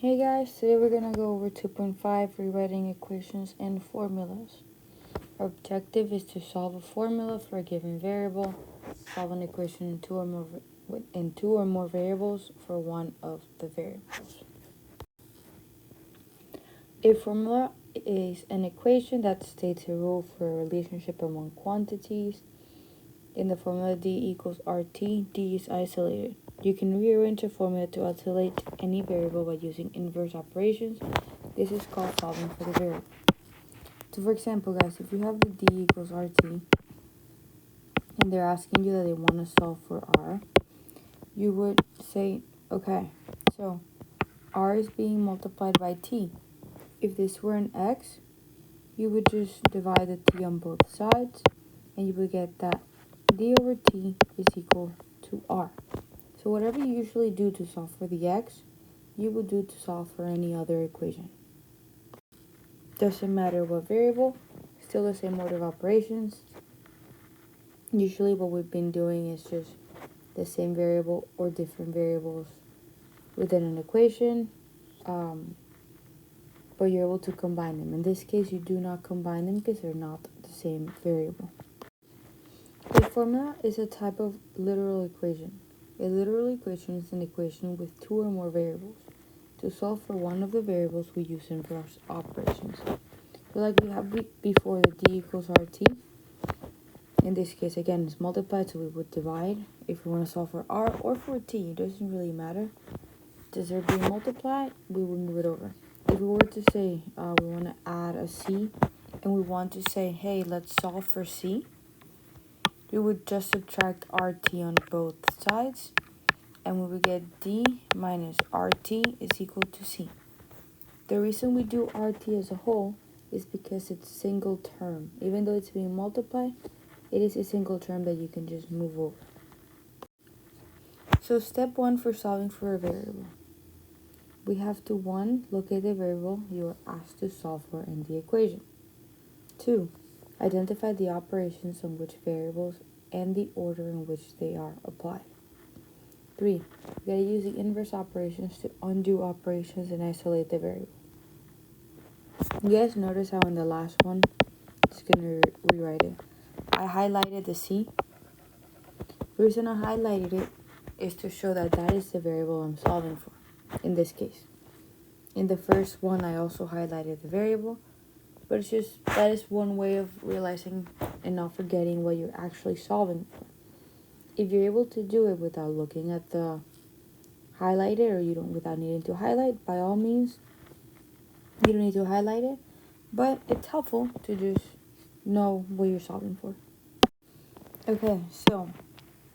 Hey guys, today we're going to go over 2.5 rewriting equations and formulas. Our objective is to solve a formula for a given variable, solve an equation in two or more variables for one of the variables. A formula is an equation that states a rule for a relationship among quantities. In the formula d equals rt, d is isolated. You can rearrange a formula to isolate any variable by using inverse operations. This is called solving for the variable. So for example, guys, if you have the d equals rt, and they're asking you that they want to solve for r, you would say, okay, so r is being multiplied by t. If this were an x, you would just divide the t on both sides, and you would get that d over t is equal to r. So whatever you usually do to solve for the x, you would do to solve for any other equation. Doesn't matter what variable, still the same order of operations. Usually what we've been doing is just the same variable or different variables within an equation, but you're able to combine them. In this case, you do not combine them because they're not the same variable. A formula is a type of literal equation. A literal equation is an equation with two or more variables. To solve for one of the variables, we use inverse operations. So like we have before, the d equals rt. In this case, again, it's multiplied, so we would divide. If we want to solve for r or for t, it doesn't really matter. Does it being multiplied? We would move it over. If we were to say we want to add a c, and we want to say, hey, let's solve for c, we would just subtract rt on both sides, and we would get d minus rt is equal to c. The reason we do rt as a whole is because it's single term. Even though it's being multiplied, it is a single term that you can just move over. So step 1 for solving for a variable. We have to 1. Locate the variable you are asked to solve for in the equation. 2. Identify the operations on which variables and the order in which they are applied. 3. You gotta use the inverse operations to undo operations and isolate the variable. You guys notice how in the last one, just gonna rewrite it. I highlighted the C. The reason I highlighted it is to show that that is the variable I'm solving for, in this case. In the first one, I also highlighted the variable, but it's just, that is one way of realizing and not forgetting what you're actually solving for. If you're able to do it without looking at the highlighted, or without needing to highlight, by all means, you don't need to highlight it, but it's helpful to just know what you're solving for. Okay, so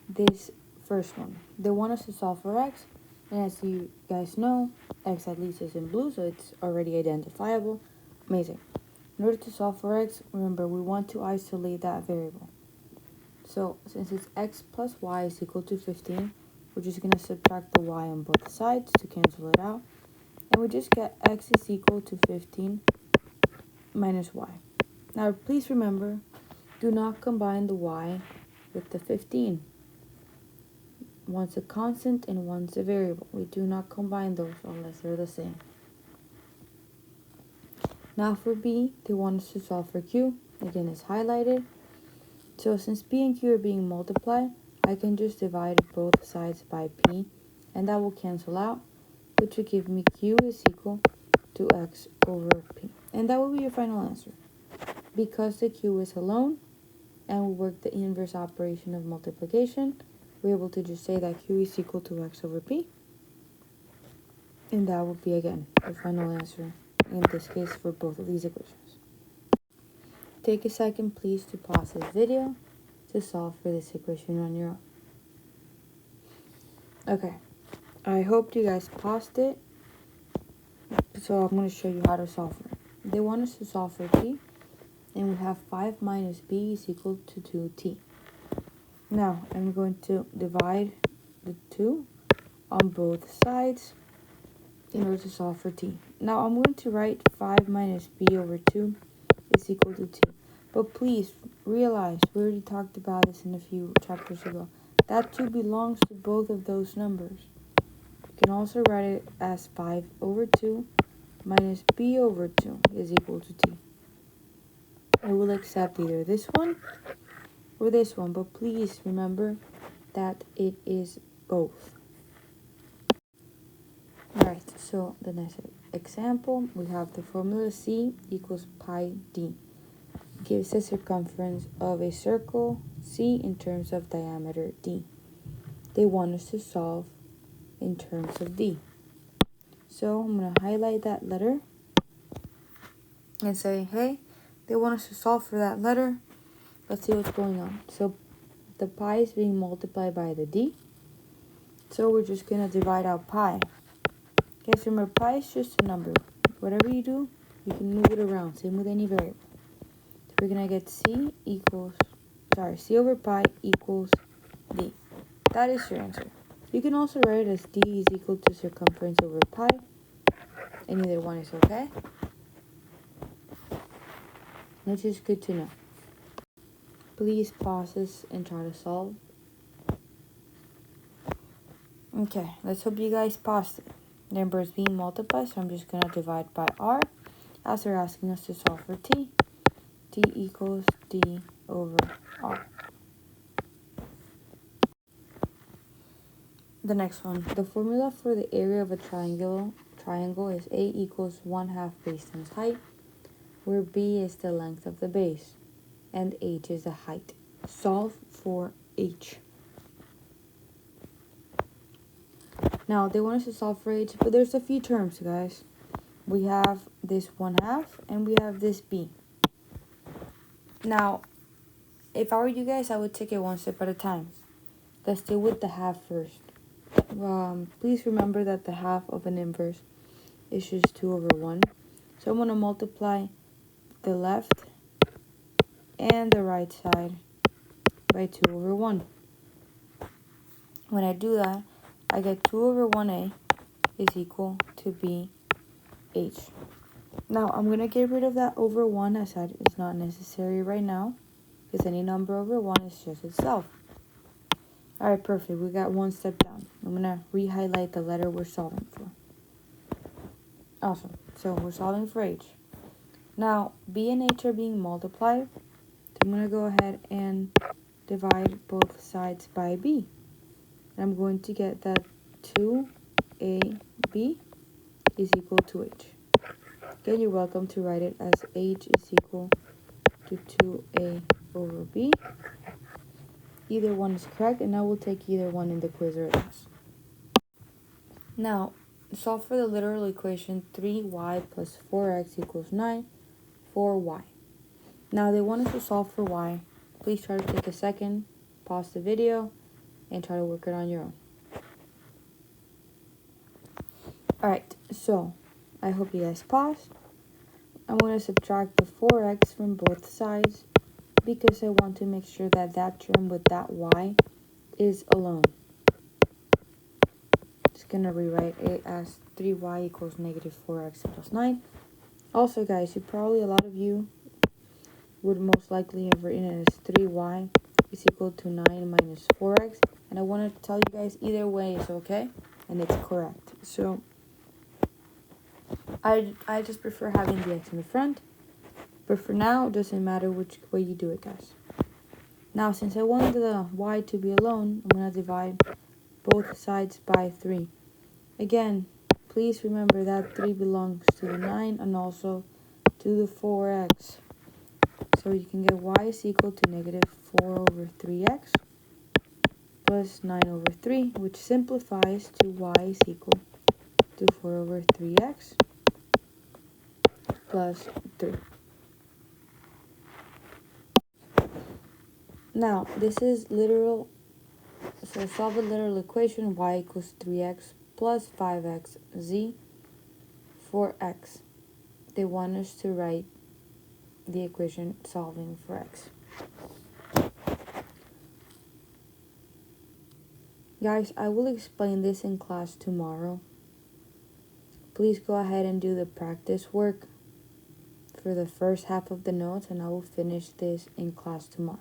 this first one, they want us to solve for x, and as you guys know, x at least is in blue, so it's already identifiable. Amazing. In order to solve for x, remember, we want to isolate that variable. So since it's x plus y is equal to 15, we're just going to subtract the y on both sides to cancel it out, and we just get x is equal to 15 minus y. Now please remember, do not combine the y with the 15. One's a constant and one's a variable. We do not combine those unless they're the same. Now for b, they want us to solve for q. Again, it's highlighted. So since p and q are being multiplied, I can just divide both sides by p, and that will cancel out, which will give me q is equal to x over p. And that will be your final answer. Because the q is alone, and we work the inverse operation of multiplication, we're able to just say that q is equal to x over p. And that will be, again, the final answer, in this case, for both of these equations. Take a second, please, to pause this video to solve for this equation on your own. Okay, I hope you guys paused it, so I'm going to show you how to solve for it. They want us to solve for t, and we have 5 minus b is equal to 2t. Now, I'm going to divide the 2 on both sides in order to solve for t. Now, I'm going to write 5 minus b over 2 is equal to t. But please realize, we already talked about this in a few chapters ago, that 2 belongs to both of those numbers. You can can also write it as 5 over 2 minus b over 2 is equal to t. I will accept either this one or this one, but please remember that it is both. Alright, so the next example, we have the formula C equals pi d. Gives the circumference of a circle C in terms of diameter d. They want us to solve in terms of d. So I'm going to highlight that letter and say, hey, they want us to solve for that letter. Let's see what's going on. So the pi is being multiplied by the d. So we're just going to divide out pi. Okay, so remember, pi is just a number. Whatever you do, you can move it around. Same with any variable. So we're going to get C over pi equals d. That is your answer. You can also write it as d is equal to circumference over pi. And either one is okay. Which is good to know. Please pause this and try to solve. Okay, let's hope you guys paused it. The number is being multiplied, so I'm just going to divide by r. As they're asking us to solve for t. T equals d over r. The next one. The formula for the area of a triangle is a equals 1/2 base times height, where b is the length of the base and h is the height. Solve for h. Now they want us to solve for h, but there's a few terms, guys. We have this 1/2 and we have this b. Now, if I were you guys, I would take it one step at a time. Let's deal with the half first. Please remember that the half of an inverse is just 2 over 1. So I'm going to multiply the left and the right side by 2 over 1. When I do that, I get 2 over 1a is equal to bh. Now, I'm going to get rid of that over 1 as that is not necessary right now, because any number over 1 is just itself. Alright, perfect. We got one step down. I'm going to re-highlight the letter we're solving for. Awesome. So we're solving for h. Now, b and h are being multiplied. So I'm going to go ahead and divide both sides by b. And I'm going to get that 2ab is equal to h. Again, you're welcome to write it as h is equal to 2a over b. Either one is correct, and I will take either one in the quiz or class. Now, solve for the literal equation 3y plus 4x equals 9 for y. Now, they want us to solve for y. Please try to take a second, pause the video, and try to work it on your own. Alright, so I hope you guys paused. I'm going to subtract the 4x from both sides because I want to make sure that that term with that y is alone. Just going to rewrite it as 3y equals negative 4x plus 9. Also, guys, a lot of you would most likely have written it as 3y is equal to 9 minus 4x. And I want to tell you guys either way is okay, and it's correct. So I just prefer having the x in the front, but for now, it doesn't matter which way you do it, guys. Now, since I want the y to be alone, I'm going to divide both sides by 3. Again, please remember that 3 belongs to the 9 and also to the 4x. So you can get y is equal to negative 4 over 3x plus 9 over 3, which simplifies to y is equal to 4 over 3x plus 3. Now, this is literal, so solve the literal equation y equals 3x plus 5x z for x. They want us to write the equation solving for x. Guys, I will explain this in class tomorrow. Please go ahead and do the practice work for the first half of the notes, and I will finish this in class tomorrow.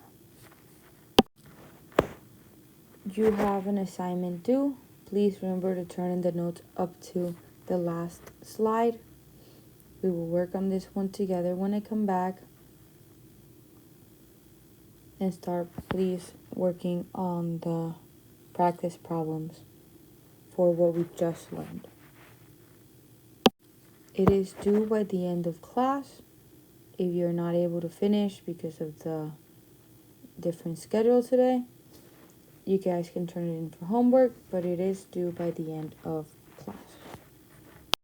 You have an assignment due. please remember to turn in the notes up to the last slide. We will work on this one together when I come back. And start please working on the practice problems for what we just learned. It is due by the end of class. If you're not able to finish because of the different schedule today, you guys can turn it in for homework, but it is due by the end of